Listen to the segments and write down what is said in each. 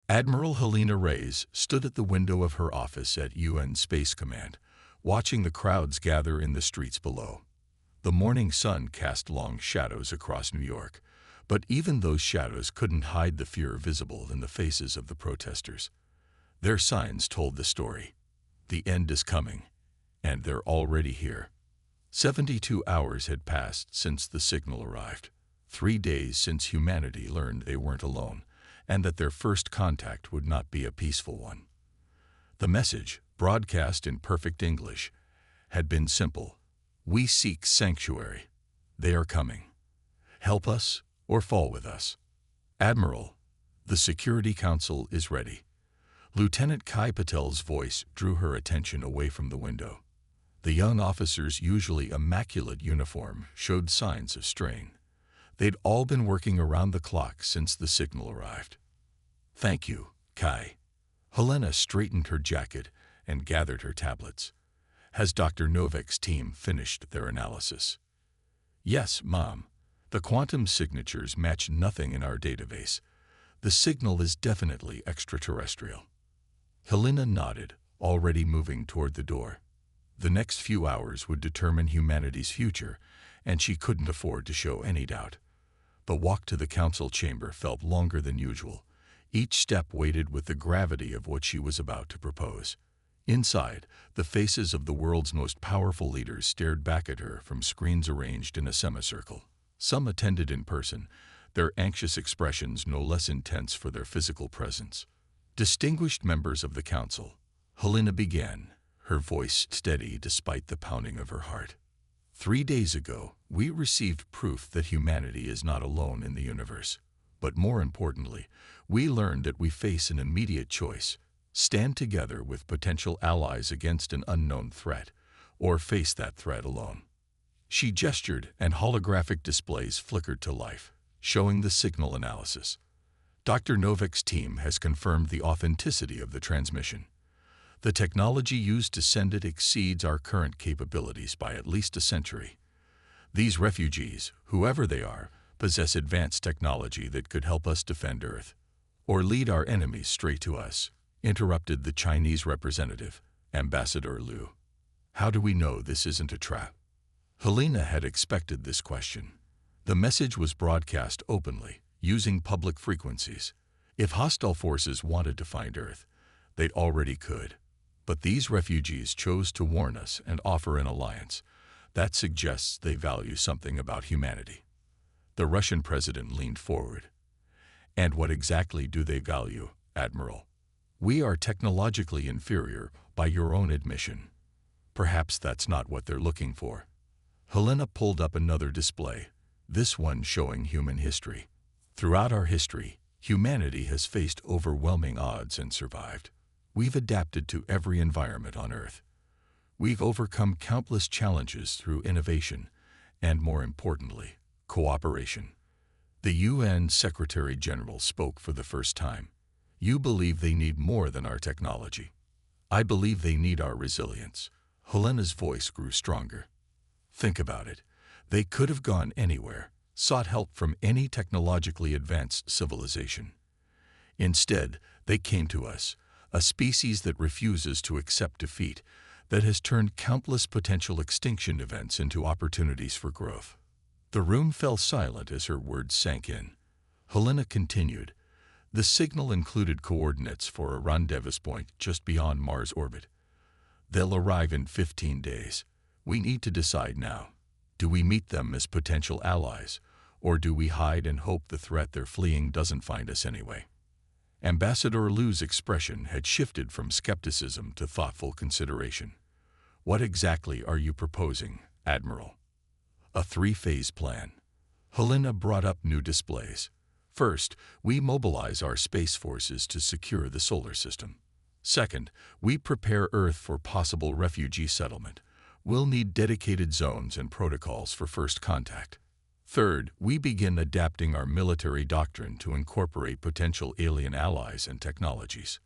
Admiral Helena Reyes stood at the window of her office at UN Space Command, watching the crowds gather in the streets below. The morning sun cast long shadows across New York, but even those shadows couldn't hide the fear visible in the faces of the protesters. Their signs told the story. The end is coming, and they're already here. 72 hours had passed since the signal arrived. 3 days since humanity learned they weren't alone, and that their first contact would not be a peaceful one. The message, broadcast in perfect English, had been simple. We seek sanctuary. They are coming. Help us or fall with us. Admiral, the Security Council is ready. Lieutenant Kai Patel's voice drew her attention away from the window. The young officer's usually immaculate uniform showed signs of strain. They'd all been working around the clock since the signal arrived. Thank you, Kai. Helena straightened her jacket and gathered her tablets. Has Dr. Novik's team finished their analysis? Yes, Mom. The quantum signatures match nothing in our database. The signal is definitely extraterrestrial. Helena nodded, already moving toward the door. The next few hours would determine humanity's future, and she couldn't afford to show any doubt. The walk to the council chamber felt longer than usual. Each step weighted with the gravity of what she was about to propose. Inside, the faces of the world's most powerful leaders stared back at her from screens arranged in a semicircle. Some attended in person, their anxious expressions no less intense for their physical presence. Distinguished members of the council, Helena began, her voice steady despite the pounding of her heart. 3 days ago, we received proof that humanity is not alone in the universe. But more importantly, we learned that we face an immediate choice: stand together with potential allies against an unknown threat, or face that threat alone. She gestured, and holographic displays flickered to life, showing the signal analysis. Dr. Novik's team has confirmed the authenticity of the transmission. The technology used to send it exceeds our current capabilities by at least a century. These refugees, whoever they are, possess advanced technology that could help us defend Earth, or lead our enemies straight to us, interrupted the Chinese representative, Ambassador Liu. How do we know this isn't a trap? Helena had expected this question. The message was broadcast openly, using public frequencies. If hostile forces wanted to find Earth, they already could. But these refugees chose to warn us and offer an alliance. That suggests they value something about humanity. The Russian president leaned forward. And what exactly do they value, Admiral? We are technologically inferior by your own admission. Perhaps that's not what they're looking for. Helena pulled up another display, this one showing human history. Throughout our history, humanity has faced overwhelming odds and survived. We've adapted to every environment on Earth. We've overcome countless challenges through innovation and, more importantly, cooperation. The UN Secretary General spoke for the first time. You believe they need more than our technology. I believe they need our resilience. Helena's voice grew stronger. Think about it. They could have gone anywhere, sought help from any technologically advanced civilization. Instead, they came to us, a species that refuses to accept defeat, that has turned countless potential extinction events into opportunities for growth. The room fell silent as her words sank in. Helena continued. The signal included coordinates for a rendezvous point just beyond Mars' orbit. They'll arrive in 15 days. We need to decide now. Do we meet them as potential allies, or do we hide and hope the threat they're fleeing doesn't find us anyway? Ambassador Liu's expression had shifted from skepticism to thoughtful consideration. What exactly are you proposing, Admiral? A 3-phase plan. Helena brought up new displays. First, we mobilize our space forces to secure the solar system. Second, we prepare Earth for possible refugee settlement. We'll need dedicated zones and protocols for first contact. Third, we begin adapting our military doctrine to incorporate potential alien allies and technologies.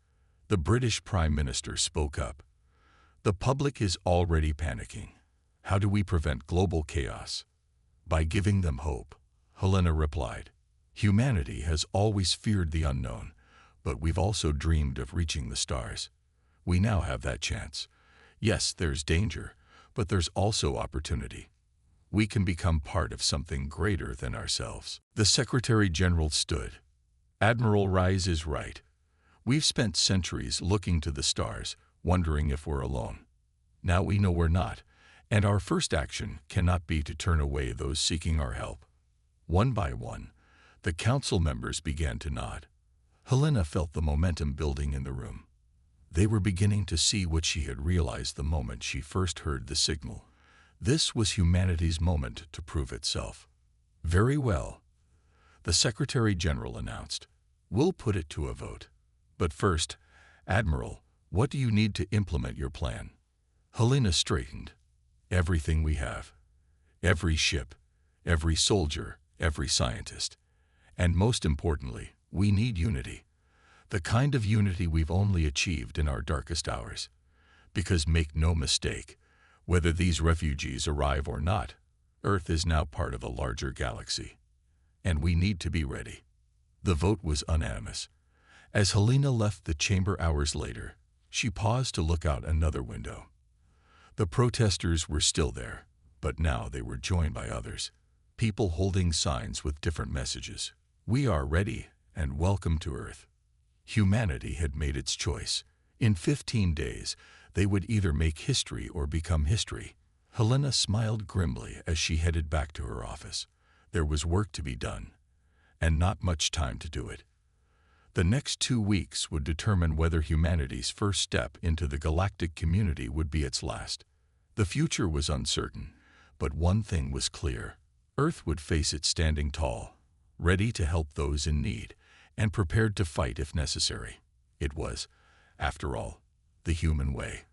The British Prime Minister spoke up. The public is already panicking. How do we prevent global chaos? By giving them hope, Helena replied. Humanity has always feared the unknown, but we've also dreamed of reaching the stars. We now have that chance. Yes, there's danger, but there's also opportunity. We can become part of something greater than ourselves." The Secretary General stood. "Admiral Rise is right. We've spent centuries looking to the stars, wondering if we're alone. Now we know we're not, and our first action cannot be to turn away those seeking our help." One by one, the council members began to nod. Helena felt the momentum building in the room. They were beginning to see what she had realized the moment she first heard the signal. This was humanity's moment to prove itself. "Very well," the Secretary General announced. "We'll put it to a vote. But first, Admiral, what do you need to implement your plan?" Helena straightened. "Everything we have. Every ship, every soldier, every scientist. And most importantly, we need unity. The kind of unity we've only achieved in our darkest hours. Because make no mistake, whether these refugees arrive or not, Earth is now part of a larger galaxy. And we need to be ready." The vote was unanimous. As Helena left the chamber hours later, she paused to look out another window. The protesters were still there, but now they were joined by others. People holding signs with different messages. "We are ready, and welcome to Earth." Humanity had made its choice. In 15 days, they would either make history or become history. Helena smiled grimly as she headed back to her office. There was work to be done, and not much time to do it. The next 2 weeks would determine whether humanity's first step into the galactic community would be its last. The future was uncertain, but one thing was clear. Earth would face it standing tall, ready to help those in need, and prepared to fight if necessary. It was, after all, the human way.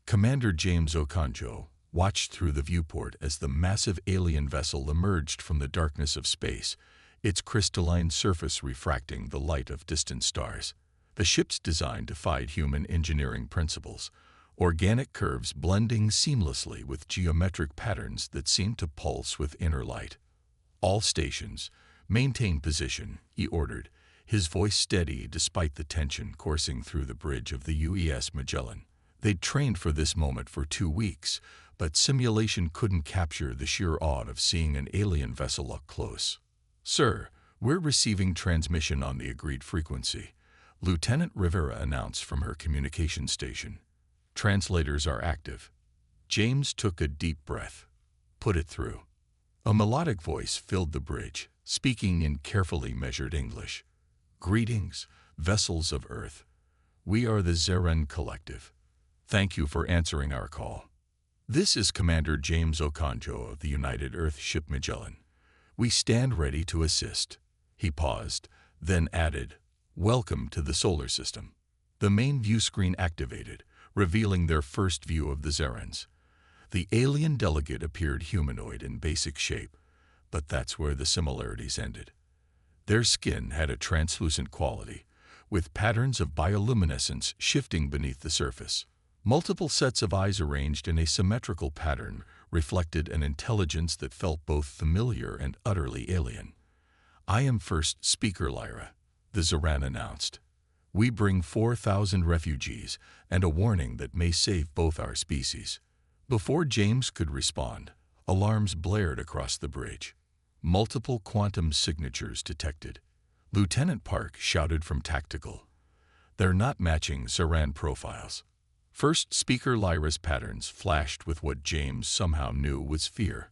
Commander James Okonjo watched through the viewport as the massive alien vessel emerged from the darkness of space, its crystalline surface refracting the light of distant stars. The ship's design defied human engineering principles, organic curves blending seamlessly with geometric patterns that seemed to pulse with inner light. "All stations, maintain position," he ordered, his voice steady despite the tension coursing through the bridge of the UES Magellan. They'd trained for this moment for 2 weeks, but simulation couldn't capture the sheer awe of seeing an alien vessel up close. "Sir, we're receiving transmission on the agreed frequency," Lieutenant Rivera announced from her communication station. "Translators are active." James took a deep breath. "Put it through." A melodic voice filled the bridge, speaking in carefully measured English. "Greetings, vessels of Earth. We are the Zeren Collective. Thank you for answering our call. This is Commander James Okonjo of the United Earth Ship Magellan. We stand ready to assist." He paused, then added, "Welcome to the solar system." The main view screen activated, revealing their first view of the Zerens. The alien delegate appeared humanoid in basic shape, but that's where the similarities ended. Their skin had a translucent quality, with patterns of bioluminescence shifting beneath the surface. Multiple sets of eyes arranged in a symmetrical pattern reflected an intelligence that felt both familiar and utterly alien. "I am First Speaker Lyra," the Zeran announced. "We bring 4,000 refugees and a warning that may save both our species." Before James could respond, alarms blared across the bridge. Multiple quantum signatures detected. Lieutenant Park shouted from Tactical. "They're not matching Zeran profiles." First Speaker Lyra's patterns flashed with what James somehow knew was fear.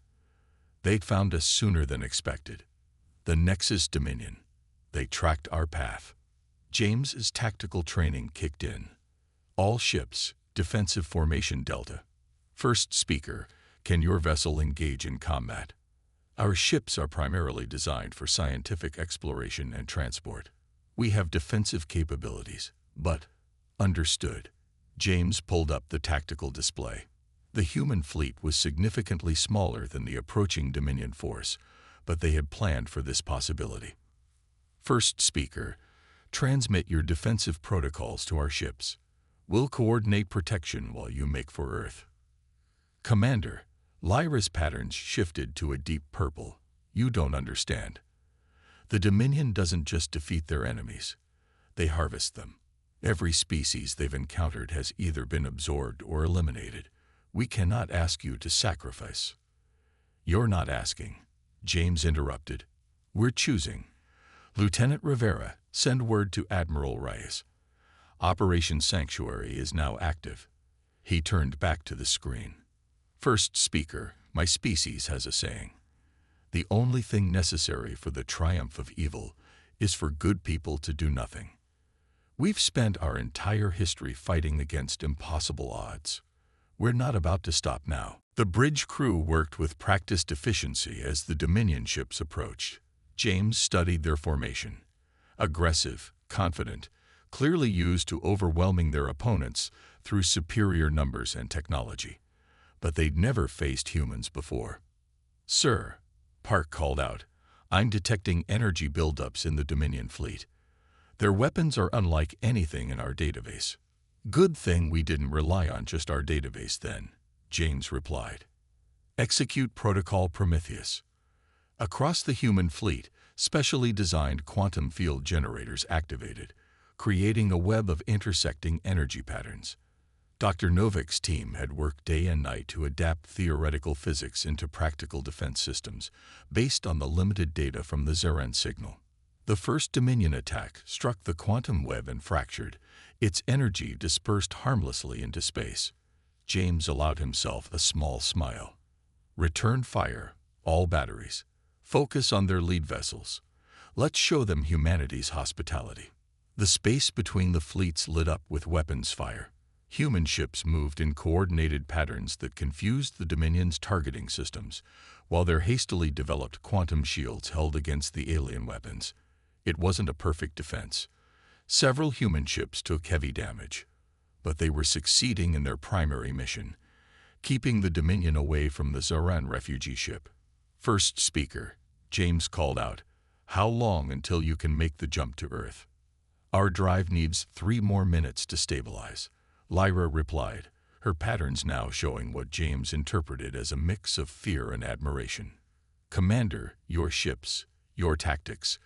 "They'd found us sooner than expected. The Nexus Dominion. They tracked our path." James's tactical training kicked in. "All ships, defensive formation Delta. First Speaker, can your vessel engage in combat? Our ships are primarily designed for scientific exploration and transport. We have defensive capabilities, but..." "Understood." James pulled up the tactical display. The human fleet was significantly smaller than the approaching Dominion force, but they had planned for this possibility. "First Speaker, transmit your defensive protocols to our ships. We'll coordinate protection while you make for Earth." "Commander," Lyra's patterns shifted to a deep purple. "You don't understand. The Dominion doesn't just defeat their enemies. they harvest them. Every species they've encountered has either been absorbed or eliminated. We cannot ask you to sacrifice. You're not asking, James interrupted. We're choosing. Lieutenant Rivera, send word to Admiral Reyes. Operation Sanctuary is now active. He turned back to the screen. First speaker, my species has a saying. The only thing necessary for the triumph of evil is for good people to do nothing. We've spent our entire history fighting against impossible odds. We're not about to stop now. The bridge crew worked with practiced efficiency as the Dominion ships approached. James studied their formation. Aggressive, confident, clearly used to overwhelming their opponents through superior numbers and technology. But they'd never faced humans before. Sir, Park called out, I'm detecting energy buildups in the Dominion fleet. Their weapons are unlike anything in our database. Good thing we didn't rely on just our database then, James replied. Execute Protocol Prometheus. Across the human fleet, specially designed quantum field generators activated, creating a web of intersecting energy patterns. Dr. Novik's team had worked day and night to adapt theoretical physics into practical defense systems based on the limited data from the Zeren signal. The first Dominion attack struck the quantum web and fractured. Its energy dispersed harmlessly into space. James allowed himself a small smile. Return fire, all batteries. Focus on their lead vessels. Let's show them humanity's hospitality. The space between the fleets lit up with weapons fire. Human ships moved in coordinated patterns that confused the Dominion's targeting systems, while their hastily developed quantum shields held against the alien weapons. It wasn't a perfect defense. Several human ships took heavy damage, but they were succeeding in their primary mission, keeping the Dominion away from the Zeren refugee ship. First speaker, James called out, how long until you can make the jump to Earth? Our drive needs 3 more minutes to stabilize. Lyra replied, her patterns now showing what James interpreted as a mix of fear and admiration. Commander, your ships, your tactics.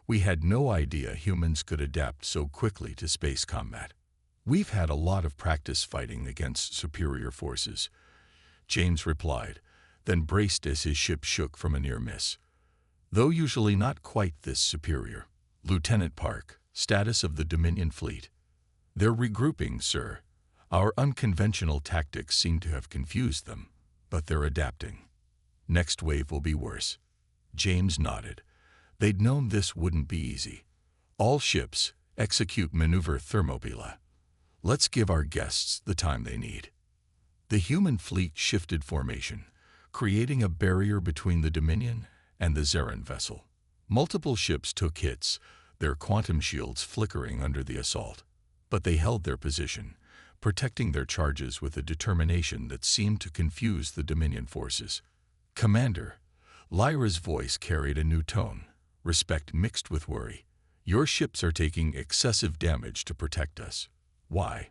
We had no idea humans could adapt so quickly to space combat. We've had a lot of practice fighting against superior forces, James replied, then braced as his ship shook from a near miss. Though usually not quite this superior. Lieutenant Park, status of the Dominion fleet. They're regrouping, sir. Our unconventional tactics seem to have confused them, but they're adapting. Next wave will be worse. James nodded. They'd known this wouldn't be easy. All ships, execute maneuver Thermopylae. Let's give our guests the time they need. The human fleet shifted formation, creating a barrier between the Dominion and the Zeren vessel. Multiple ships took hits, their quantum shields flickering under the assault. But they held their position, protecting their charges with a determination that seemed to confuse the Dominion forces. Commander, Lyra's voice carried a new tone, respect mixed with worry. Your ships are taking excessive damage to protect us. Why?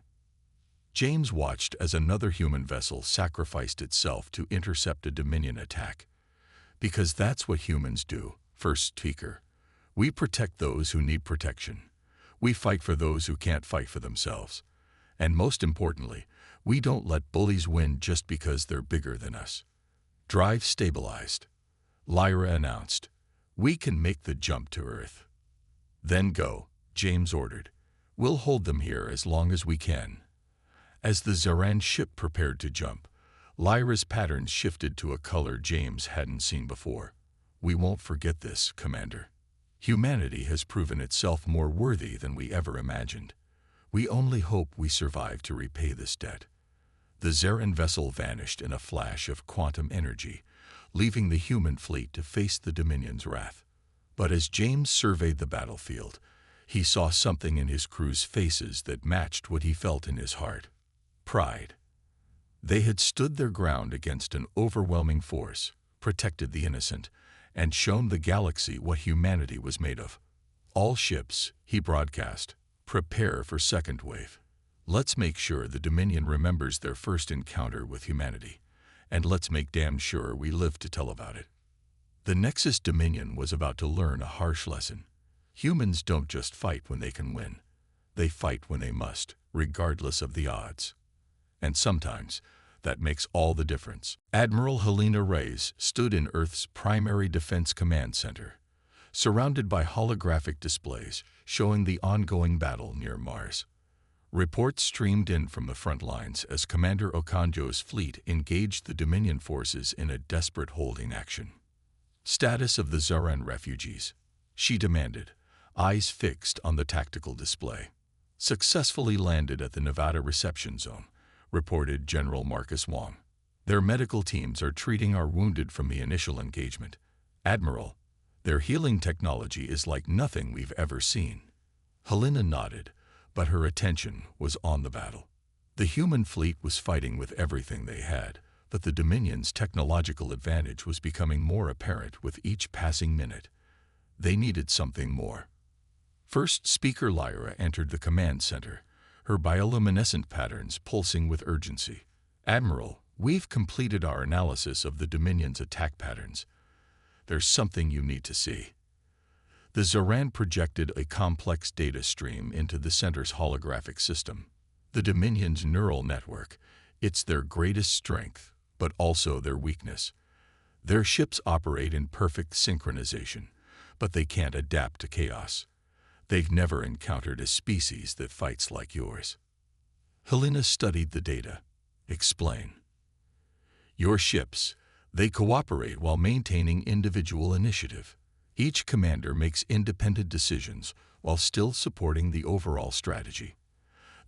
James watched as another human vessel sacrificed itself to intercept a Dominion attack. Because that's what humans do, first speaker. We protect those who need protection. We fight for those who can't fight for themselves. And most importantly, we don't let bullies win just because they're bigger than us. Drive stabilized, Lyra announced. We can make the jump to Earth. Then go, James ordered. We'll hold them here as long as we can. As the Zeren ship prepared to jump, Lyra's patterns shifted to a color James hadn't seen before. We won't forget this, Commander. Humanity has proven itself more worthy than we ever imagined. We only hope we survive to repay this debt. The Zeren vessel vanished in a flash of quantum energy, leaving the human fleet to face the Dominion's wrath. But as James surveyed the battlefield, he saw something in his crew's faces that matched what he felt in his heart. Pride. They had stood their ground against an overwhelming force, protected the innocent, and shown the galaxy what humanity was made of. All ships, he broadcast, prepare for second wave. Let's make sure the Dominion remembers their first encounter with humanity, and let's make damn sure we live to tell about it. The Nexus Dominion was about to learn a harsh lesson. Humans don't just fight when they can win. They fight when they must, regardless of the odds. And sometimes, that makes all the difference. Admiral Helena Reyes stood in Earth's primary defense command center, surrounded by holographic displays showing the ongoing battle near Mars. Reports streamed in from the front lines as Commander Okonjo's fleet engaged the Dominion forces in a desperate holding action. Status of the Zaran refugees, she demanded, eyes fixed on the tactical display. Successfully landed at the Nevada reception zone, reported General Marcus Wong. Their medical teams are treating our wounded from the initial engagement. Admiral, their healing technology is like nothing we've ever seen. Helena nodded, but her attention was on the battle. The human fleet was fighting with everything they had, but the Dominion's technological advantage was becoming more apparent with each passing minute. They needed something more. First Speaker Lyra entered the command center, her bioluminescent patterns pulsing with urgency. Admiral, we've completed our analysis of the Dominion's attack patterns. There's something you need to see. The Zaran projected a complex data stream into the center's holographic system. The Dominion's neural network, it's their greatest strength, but also their weakness. Their ships operate in perfect synchronization, but they can't adapt to chaos. They've never encountered a species that fights like yours. Helena studied the data. Explain. Your ships, they cooperate while maintaining individual initiative. Each commander makes independent decisions while still supporting the overall strategy.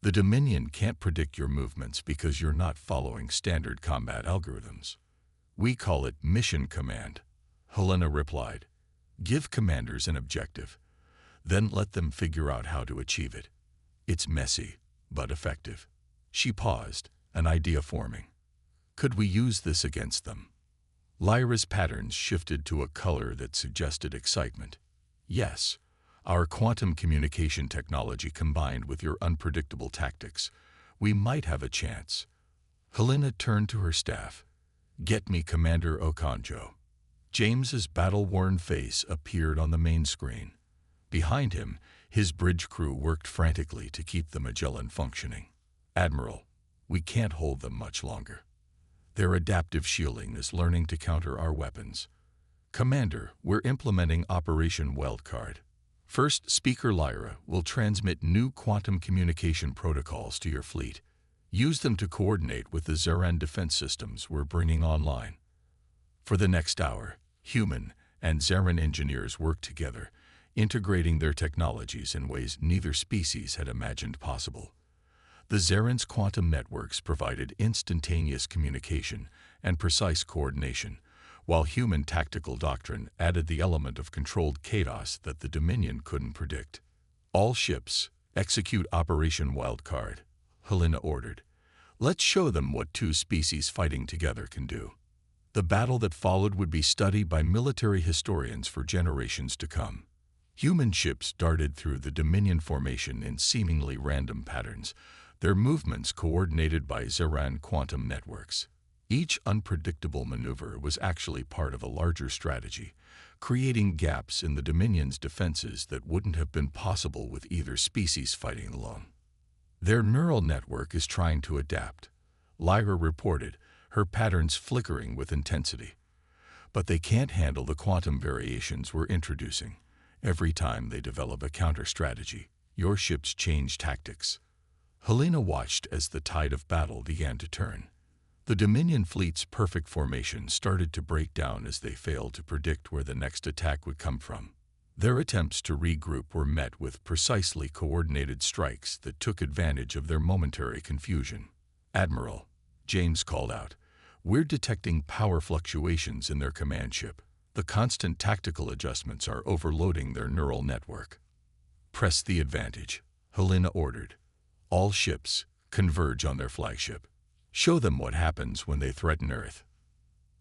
The Dominion can't predict your movements because you're not following standard combat algorithms. We call it mission command, Helena replied. Give commanders an objective, then let them figure out how to achieve it. It's messy, but effective. She paused, an idea forming. Could we use this against them? Lyra's patterns shifted to a color that suggested excitement. Yes, our quantum communication technology combined with your unpredictable tactics, we might have a chance. Helena turned to her staff. Get me Commander Okonjo. James's battle-worn face appeared on the main screen. Behind him, his bridge crew worked frantically to keep the Magellan functioning. Admiral, we can't hold them much longer. Their adaptive shielding is learning to counter our weapons. Commander, we're implementing Operation Wildcard. First, Speaker Lyra will transmit new quantum communication protocols to your fleet. Use them to coordinate with the Zaran defense systems we're bringing online. For the next hour, human and Zaran engineers work together, integrating their technologies in ways neither species had imagined possible. The Zaran's quantum networks provided instantaneous communication and precise coordination, while human tactical doctrine added the element of controlled chaos that the Dominion couldn't predict. All ships, execute Operation Wildcard, Helena ordered. Let's show them what two species fighting together can do. The battle that followed would be studied by military historians for generations to come. Human ships darted through the Dominion formation in seemingly random patterns, their movements coordinated by Zaran quantum networks. Each unpredictable maneuver was actually part of a larger strategy, creating gaps in the Dominion's defenses that wouldn't have been possible with either species fighting alone. Their neural network is trying to adapt, Lyra reported, her patterns flickering with intensity. But they can't handle the quantum variations we're introducing. Every time they develop a counter-strategy, your ships change tactics. Helena watched as the tide of battle began to turn. The Dominion fleet's perfect formation started to break down as they failed to predict where the next attack would come from. Their attempts to regroup were met with precisely coordinated strikes that took advantage of their momentary confusion. Admiral, James called out, we're detecting power fluctuations in their command ship. The constant tactical adjustments are overloading their neural network. Press the advantage, Helena ordered. All ships converge on their flagship. Show them what happens when they threaten Earth.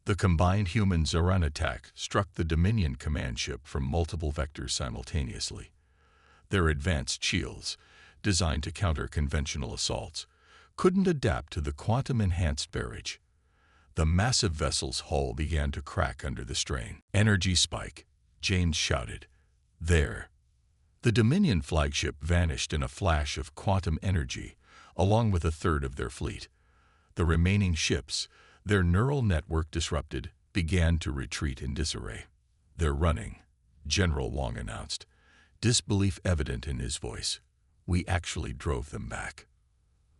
The combined human Zaran attack struck the Dominion command ship from multiple vectors simultaneously. Their advanced shields, designed to counter conventional assaults, couldn't adapt to the quantum-enhanced barrage. The massive vessel's hull began to crack under the strain. Energy spike, James shouted. There. The Dominion flagship vanished in a flash of quantum energy, along with a third of their fleet. The remaining ships, their neural network disrupted, began to retreat in disarray. "They're running," General Wong announced, disbelief evident in his voice. "We actually drove them back."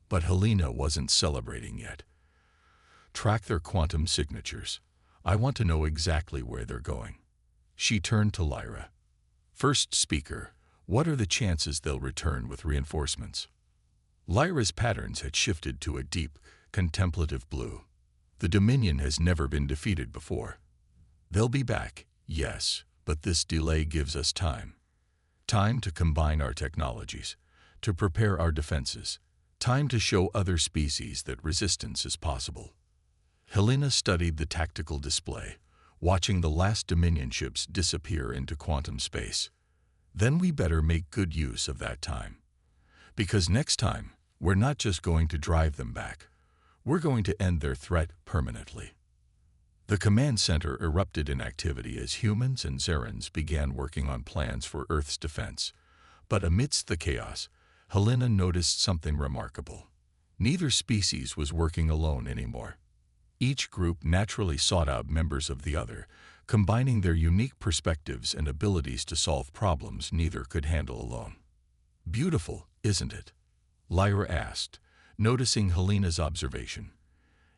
But Helena wasn't celebrating yet. "Track their quantum signatures. I want to know exactly where they're going." She turned to Lyra. "First speaker, what are the chances they'll return with reinforcements?" Lyra's patterns had shifted to a deep, contemplative blue. "The Dominion has never been defeated before. They'll be back, yes, but this delay gives us time. Time to combine our technologies, to prepare our defenses, time to show other species that resistance is possible." Helena studied the tactical display, watching the last Dominion ships disappear into quantum space. "Then we better make good use of that time. Because next time, we're not just going to drive them back. We're going to end their threat permanently." The command center erupted in activity as humans and Zerans began working on plans for Earth's defense. But amidst the chaos, Helena noticed something remarkable. Neither species was working alone anymore. Each group naturally sought out members of the other, combining their unique perspectives and abilities to solve problems neither could handle alone. "Beautiful, isn't it?" Lyra asked, noticing Helena's observation.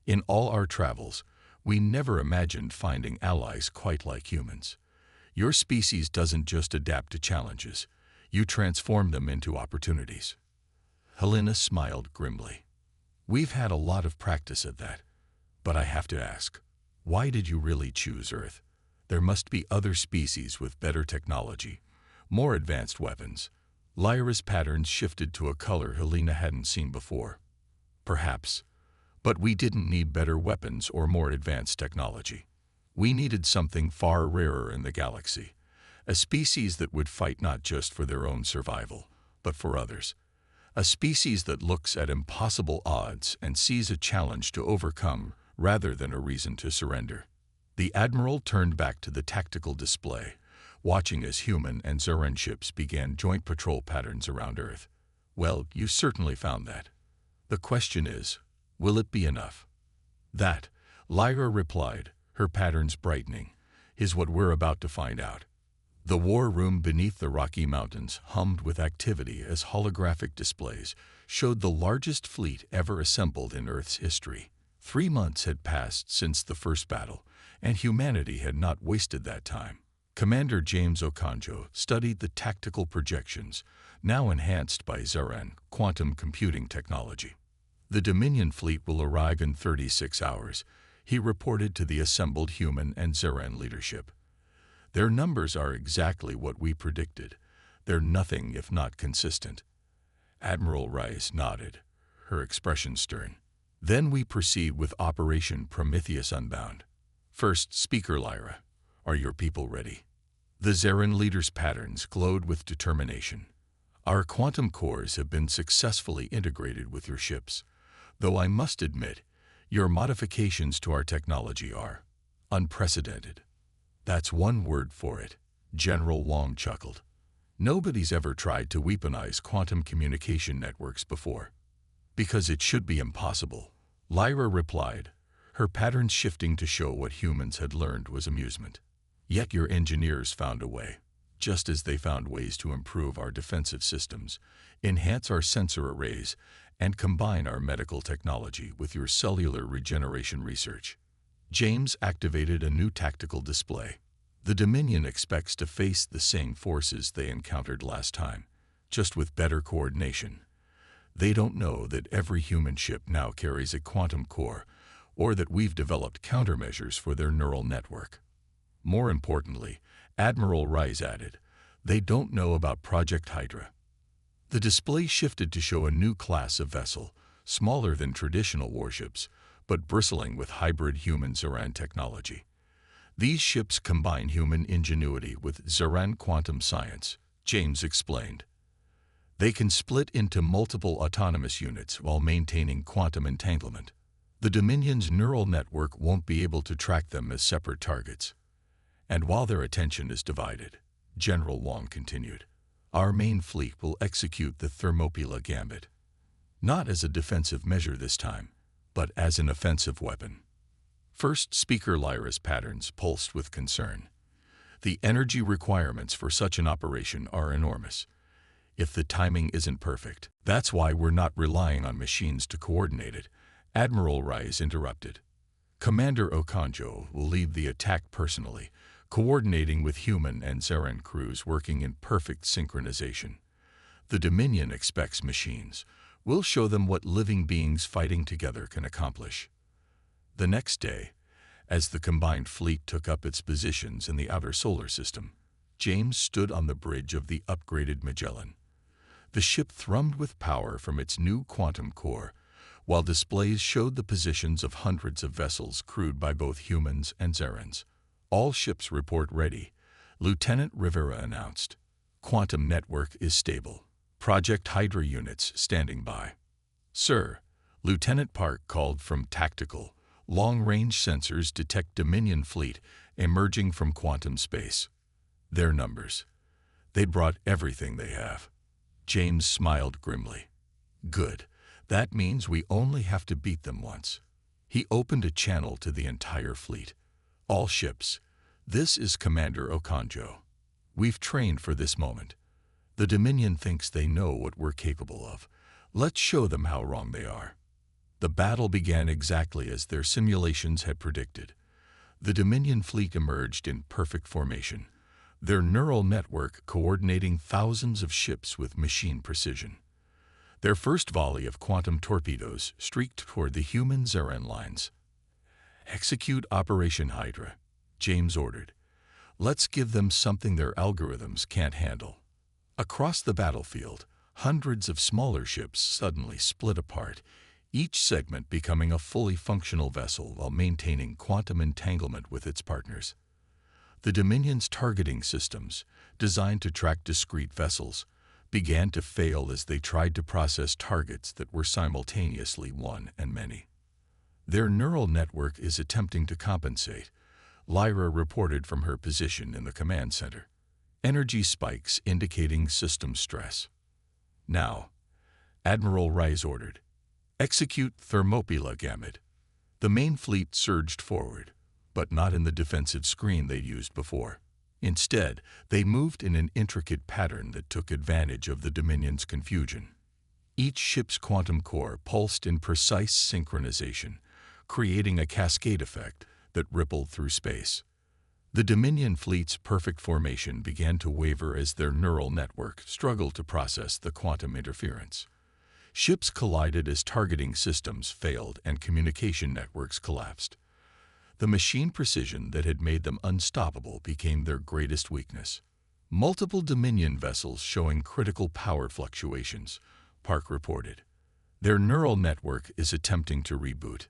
"In all our travels, we never imagined finding allies quite like humans. Your species doesn't just adapt to challenges, you transform them into opportunities." Helena smiled grimly. "We've had a lot of practice at that. But I have to ask, why did you really choose Earth? There must be other species with better technology, more advanced weapons." Lyra's patterns shifted to a color Helena hadn't seen before. "Perhaps. But we didn't need better weapons or more advanced technology. We needed something far rarer in the galaxy, a species that would fight not just for their own survival, but for others. A species that looks at impossible odds and sees a challenge to overcome rather than a reason to surrender." The Admiral turned back to the tactical display, watching as human and Zeran ships began joint patrol patterns around Earth. "Well, you certainly found that. The question is, will it be enough?" "That," Lyra replied, her patterns brightening, "is what we're about to find out." The war room beneath the Rocky Mountains hummed with activity as holographic displays showed the largest fleet ever assembled in Earth's history. 3 months had passed since the first battle, and humanity had not wasted that time. Commander James Okonjo studied the tactical projections, now enhanced by Zeran quantum computing technology. "The Dominion fleet will arrive in 36 hours, he reported to the assembled human and Zeran leadership. "Their numbers are exactly what we predicted. They're nothing if not consistent." Admiral Rice nodded, her expression stern. "Then we proceed with Operation Prometheus Unbound. First speaker Lyra, are your people ready?" The Zeran leader's patterns glowed with determination. "Our quantum cores have been successfully integrated with your ships, though I must admit, your modifications to our technology are unprecedented." "That's one word for it," General Wong chuckled. "Nobody's ever tried to weaponize quantum communication networks before." "Because it should be impossible," Lyra replied, her patterns shifting to show what humans had learned was amusement. "Yet your engineers found a way, just as they found ways to improve our defensive systems, enhance our sensor arrays, and combine our medical technology with your cellular regeneration research." James activated a new tactical display. "The Dominion expects to face the same forces they encountered last time, just with better coordination. They don't know that every human ship now carries a quantum core, or that we've developed countermeasures for their neural network. More importantly," Admiral Rice added, "they don't know about Project Hydra." The display shifted to show a new class of vessel, smaller than traditional warships, but bristling with hybrid human Zeran technology. "These ships combine human ingenuity with Zeran quantum science," James explained. "They can split into multiple autonomous units while maintaining quantum entanglement. The Dominion's neural network won't be able to track them as separate targets. And while their attention is divided," General Wong continued, Our main fleet will execute the Thermopylae Gambit, not as a defensive measure this time, but as an offensive weapon. First Speaker Lyra's patterns pulsed with concern. The energy requirements for such an operation are enormous. If the timing isn't perfect, that's why we're not relying on machines to coordinate it, Admiral Rice interrupted. Commander Okonjo will lead the attack personally, coordinating with human and Zeren crews working in perfect synchronization. The Dominion expects machines. We'll show them what living beings fighting together can accomplish. The next day, as the combined fleet took up its positions in the outer solar system, James stood on the bridge of the upgraded Magellan. The ship thrummed with power from its new quantum core, while displays showed the positions of hundreds of vessels crewed by both humans and Zerens. All ships report ready, Lieutenant Rivera announced. Quantum network is stable. Project Hydra units standing by. Sir, Lieutenant Park called from tactical. Long-range sensors detect Dominion fleet emerging from quantum space. Their numbers. They brought everything they have. James smiled grimly. Good. That means we only have to beat them once. He opened a channel to the entire fleet. All ships. This is Commander Okonjo. We've trained for this moment. The Dominion thinks they know what we're capable of. Let's show them how wrong they are. The battle began exactly as their simulations had predicted. The Dominion fleet emerged in perfect formation, their neural network coordinating thousands of ships with machine precision. Their first volley of quantum torpedoes streaked toward the human Zeren lines. Execute Operation Hydra, James ordered. Let's give them something their algorithms can't handle. Across the battlefield, hundreds of smaller ships suddenly split apart, each segment becoming a fully functional vessel while maintaining quantum entanglement with its partners. The Dominion's targeting systems, designed to track discrete vessels, began to fail as they tried to process targets that were simultaneously one and many. Their neural network is attempting to compensate, Lyra reported from her position in the command center. Energy spikes indicating system stress. Now, Admiral Rice ordered, execute Thermopylae Gambit. The main fleet surged forward, but not in the defensive screen they'd used before. Instead, they moved in an intricate pattern that took advantage of the Dominion's confusion. Each ship's quantum core pulsed in precise synchronization, creating a cascade effect that rippled through space. The Dominion fleet's perfect formation began to waver as their neural network struggled to process the quantum interference. Ships collided as targeting systems failed and communication networks collapsed. The machine precision that had made them unstoppable became their greatest weakness. Multiple Dominion vessels showing critical power fluctuations, Park reported. Their neural network is attempting to reboot.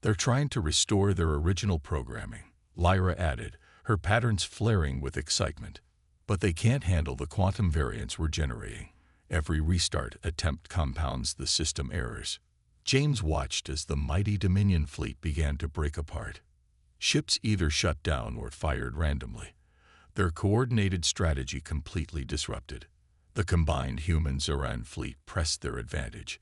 They're trying to restore their original programming, Lyra added, her patterns flaring with excitement. But they can't handle the quantum variance we're generating. Every restart attempt compounds the system errors. James watched as the mighty Dominion fleet began to break apart. Ships either shut down or fired randomly, their coordinated strategy completely disrupted. The combined human-Zeren fleet pressed their advantage,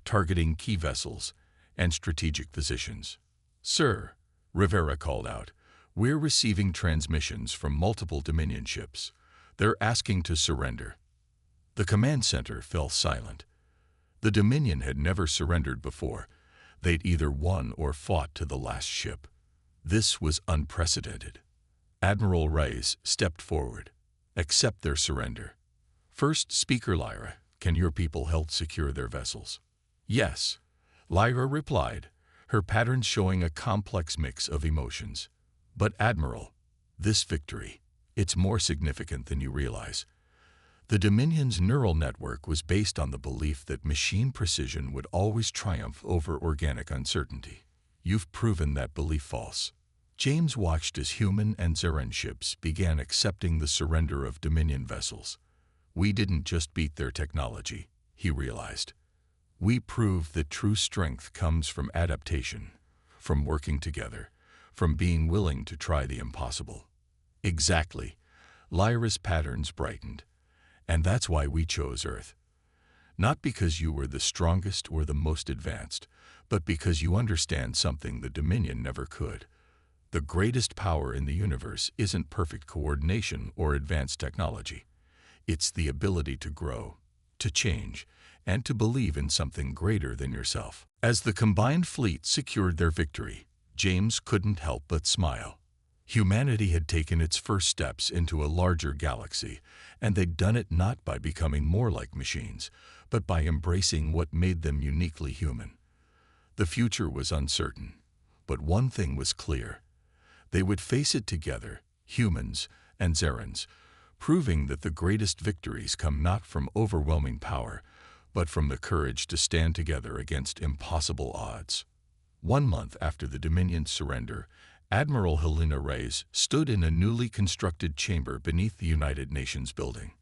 targeting key vessels and strategic positions. Sir, Rivera called out, we're receiving transmissions from multiple Dominion ships. They're asking to surrender. The command center fell silent. The Dominion had never surrendered before. They'd either won or fought to the last ship. This was unprecedented. Admiral Rice stepped forward. Accept their surrender. First Speaker Lyra, can your people help secure their vessels? Yes, Lyra replied, her patterns showing a complex mix of emotions. But Admiral, this victory, it's more significant than you realize. The Dominion's neural network was based on the belief that machine precision would always triumph over organic uncertainty. You've proven that belief false. James watched as human and Zeren ships began accepting the surrender of Dominion vessels. We didn't just beat their technology, he realized. We proved that true strength comes from adaptation, from working together, from being willing to try the impossible. Exactly. Lyra's patterns brightened. And that's why we chose Earth. Not because you were the strongest or the most advanced, but because you understand something the Dominion never could. The greatest power in the universe isn't perfect coordination or advanced technology. It's the ability to grow, to change, and to believe in something greater than yourself. As the combined fleet secured their victory, James couldn't help but smile. Humanity had taken its first steps into a larger galaxy, and they'd done it not by becoming more like machines, but by embracing what made them uniquely human. The future was uncertain, but one thing was clear. They would face it together, humans and Zerans, proving that the greatest victories come not from overwhelming power, but from the courage to stand together against impossible odds. 1 month after the Dominion's surrender, Admiral Helena Reyes stood in a newly constructed chamber beneath the United Nations building.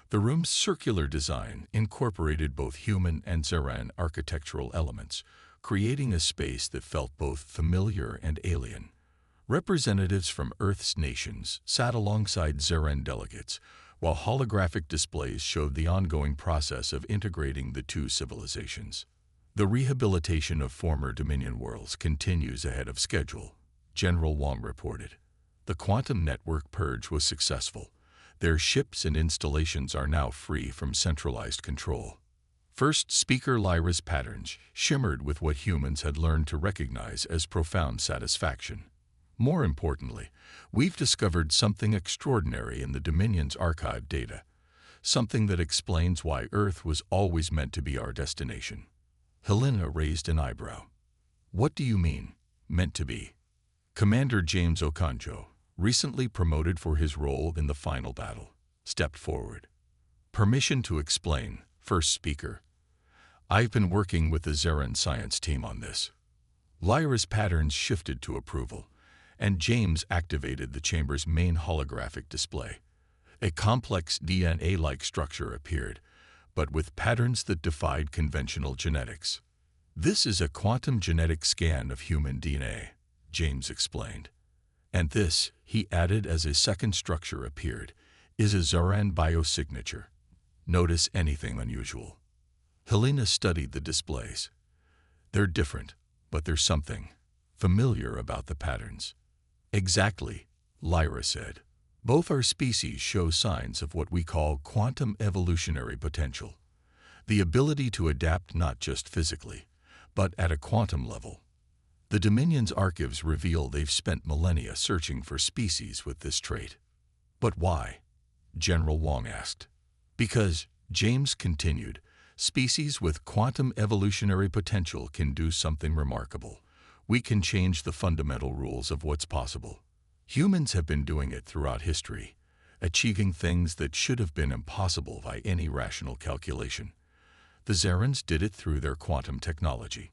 The room's circular design incorporated both human and Zeran architectural elements, creating a space that felt both familiar and alien. Representatives from Earth's nations sat alongside Zeran delegates, while holographic displays showed the ongoing process of integrating the two civilizations. The rehabilitation of former Dominion worlds continues ahead of schedule, General Wong reported. The quantum network purge was successful. Their ships and installations are now free from centralized control. First Speaker Lyra's patterns shimmered with what humans had learned to recognize as profound satisfaction. More importantly, we've discovered something extraordinary in the Dominion's archived data, something that explains why Earth was always meant to be our destination. Helena raised an eyebrow. What do you mean, meant to be? Commander James Okonjo, recently promoted for his role in the final battle, stepped forward. Permission to explain, First Speaker. I've been working with the Zeran science team on this. Lyra's patterns shifted to approval, and James activated the chamber's main holographic display. A complex DNA-like structure appeared, but with patterns that defied conventional genetics. This is a quantum genetic scan of human DNA, James explained. And this, he added as a second structure appeared, is a Zeran biosignature. Notice anything unusual? Helena studied the displays. They're different, but there's something familiar about the patterns. Exactly, Lyra said. Both our species show signs of what we call quantum evolutionary potential, the ability to adapt not just physically, but at a quantum level. The Dominion's archives reveal they've spent millennia searching for species with this trait. But why? General Wong asked. Because, James continued, species with quantum evolutionary potential can do something remarkable. We can change the fundamental rules of what's possible. Humans have been doing it throughout history, achieving things that should have been impossible by any rational calculation. The Zerans did it through their quantum technology.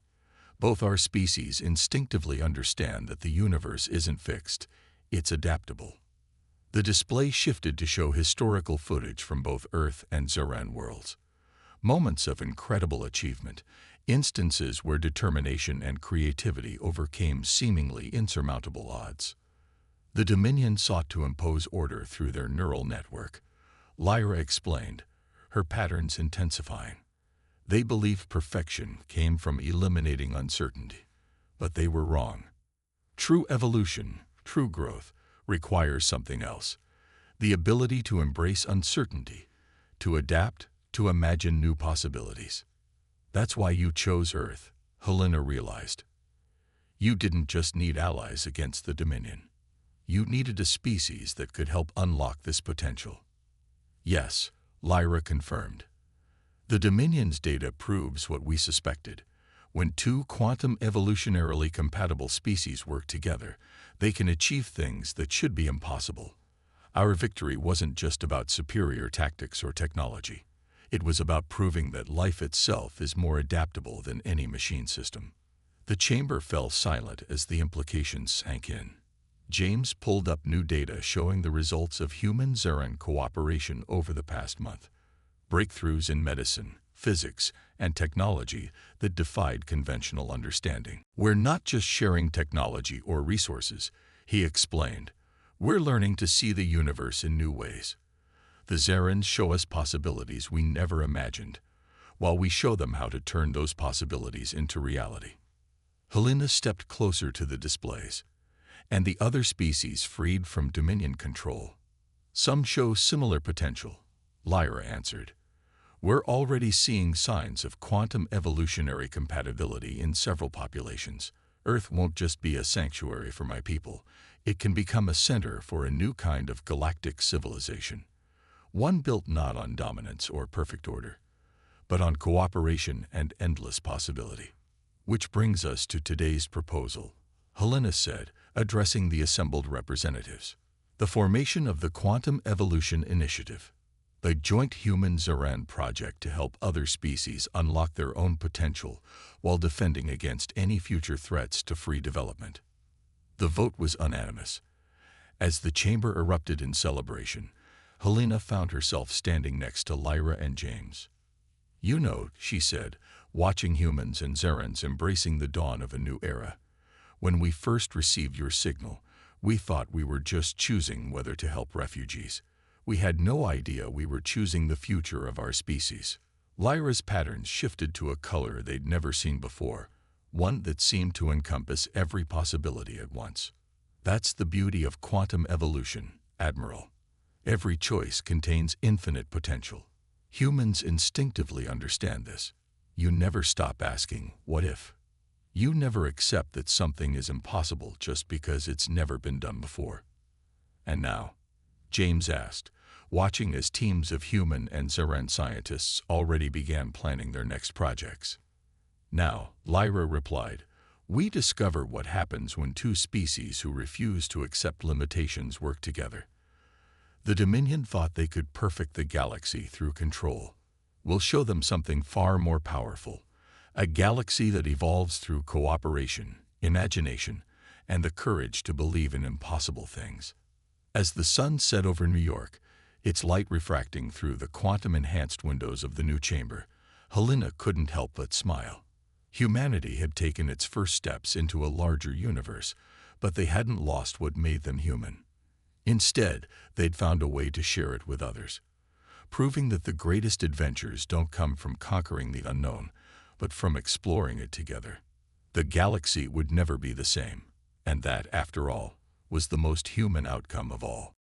Both our species instinctively understand that the universe isn't fixed, it's adaptable. The display shifted to show historical footage from both Earth and Zeran worlds. Moments of incredible achievement, instances where determination and creativity overcame seemingly insurmountable odds. The Dominion sought to impose order through their neural network. Lyra explained, her patterns intensifying. They believed perfection came from eliminating uncertainty, but they were wrong. True evolution, true growth, requires something else. The ability to embrace uncertainty, to adapt, to imagine new possibilities. That's why you chose Earth, Helena realized. You didn't just need allies against the Dominion. You needed a species that could help unlock this potential. Yes, Lyra confirmed. The Dominion's data proves what we suspected. When two quantum evolutionarily compatible species work together, they can achieve things that should be impossible. Our victory wasn't just about superior tactics or technology. It was about proving that life itself is more adaptable than any machine system. The chamber fell silent as the implications sank in. James pulled up new data showing the results of human-Zeran cooperation over the past month. Breakthroughs in medicine, physics, and technology that defied conventional understanding. We're not just sharing technology or resources, he explained. We're learning to see the universe in new ways. The Zerans show us possibilities we never imagined, while we show them how to turn those possibilities into reality. Helena stepped closer to the displays, and the other species freed from Dominion control. Some show similar potential, Lyra answered. We're already seeing signs of quantum evolutionary compatibility in several populations. Earth won't just be a sanctuary for my people. It can become a center for a new kind of galactic civilization. One built not on dominance or perfect order, but on cooperation and endless possibility. Which brings us to today's proposal, Helena said, addressing the assembled representatives. The formation of the Quantum Evolution Initiative, a joint human-Zeran project to help other species unlock their own potential while defending against any future threats to free development. The vote was unanimous. As the chamber erupted in celebration, Helena found herself standing next to Lyra and James. You know, she said, watching humans and Zerans embracing the dawn of a new era. When we first received your signal, we thought we were just choosing whether to help refugees. We had no idea we were choosing the future of our species. Lyra's patterns shifted to a color they'd never seen before, one that seemed to encompass every possibility at once. That's the beauty of quantum evolution, Admiral. Every choice contains infinite potential. Humans instinctively understand this. You never stop asking, what if? You never accept that something is impossible just because it's never been done before. And now, James asked, watching as teams of human and Zeran scientists already began planning their next projects. Now, Lyra replied, we discover what happens when two species who refuse to accept limitations work together. The Dominion thought they could perfect the galaxy through control. We'll show them something far more powerful, a galaxy that evolves through cooperation, imagination, and the courage to believe in impossible things. As the sun set over New York, its light refracting through the quantum-enhanced windows of the new chamber, Helena couldn't help but smile. Humanity had taken its first steps into a larger universe, but they hadn't lost what made them human. Instead, they'd found a way to share it with others, proving that the greatest adventures don't come from conquering the unknown, but from exploring it together. The galaxy would never be the same, and that, after all, was the most human outcome of all.